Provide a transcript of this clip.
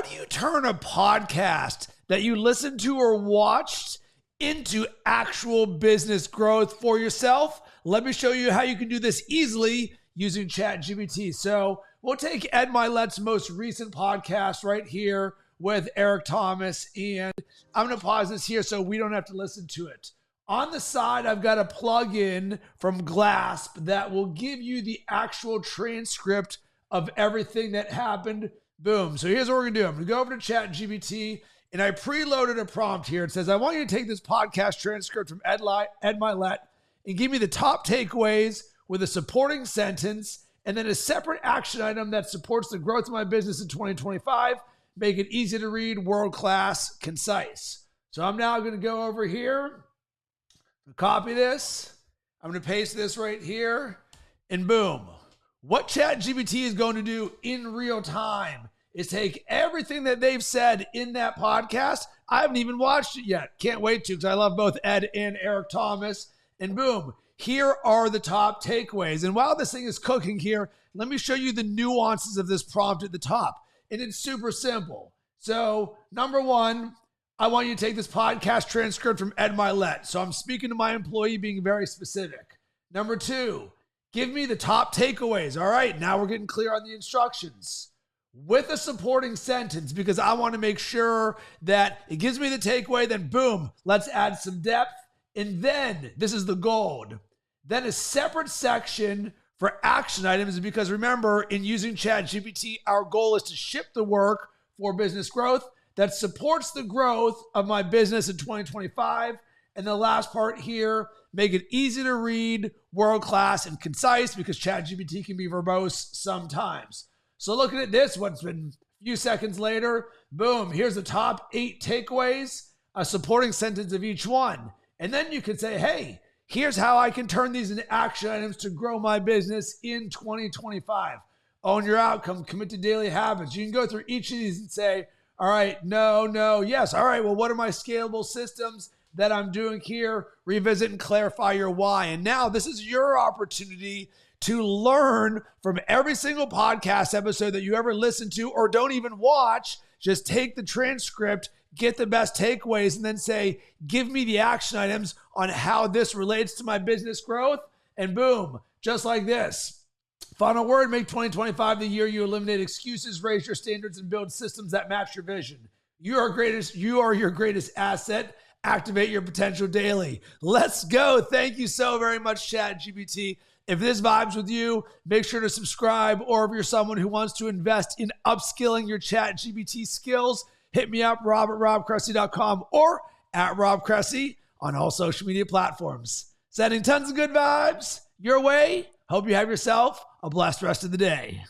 how do you turn a podcast that you listened to or watched into actual business growth for yourself? Let me show you how you can do this easily using ChatGPT. So we'll take Ed Mylett's most recent podcast right here with Eric Thomas, and I'm going to pause this here so we don't have to listen to it. On the side, I've got a plugin from Glasp that will give you the actual transcript of everything that happened. Boom. So here's what we're going to do. I'm going to go over to ChatGPT, and I preloaded a prompt here. It says, I want you to take this podcast transcript from Ed Mylett and give me the top takeaways with a supporting sentence and then a separate action item that supports the growth of my business in 2025. Make it easy to read, world-class, concise. So I'm now going to go over here, copy this. I'm going to paste this right here, and boom. What ChatGPT is going to do in real time is take everything that they've said in that podcast. I haven't even watched it yet. Can't wait to, because I love both Ed and Eric Thomas. And boom, here are the top takeaways. And while this thing is cooking here, let me show you the nuances of this prompt at the top. And it's super simple. So number one, I want you to take this podcast transcript from Ed Mylett. So I'm speaking to my employee, being very specific. Number two, give me the top takeaways. All right, now we're getting clear on the instructions with a supporting sentence, because I want to make sure that it gives me the takeaway. Then boom, let's add some depth. And then this is the gold. Then a separate section for action items, because remember, in using ChatGPT, our goal is to ship the work for business growth that supports the growth of my business in 2025. And the last part here, make it easy to read, world-class, and concise, because ChatGPT can be verbose sometimes. So looking at this, what's been a few seconds later, boom, here's the top 8 takeaways, a supporting sentence of each one. And then you can say, hey, here's how I can turn these into action items to grow my business in 2025. Own your outcome, commit to daily habits. You can go through each of these and say, all right, no, yes. All right, well, what are my scalable systems that I'm doing here? Revisit and clarify your why. And now this is your opportunity to learn from every single podcast episode that you ever listen to or don't even watch. Just take the transcript, get the best takeaways, and then say, give me the action items on how this relates to my business growth. And boom, just like this. Final word, make 2025 the year you eliminate excuses, raise your standards, and build systems that match your vision. You are your greatest asset. Activate your potential daily. Let's go. Thank you so very much, ChatGPT. If this vibes with you, make sure to subscribe. Or if you're someone who wants to invest in upskilling your ChatGPT skills, hit me up, rob@robcressy.com or @robcressy on all social media platforms. Sending tons of good vibes your way. Hope you have yourself a blessed rest of the day.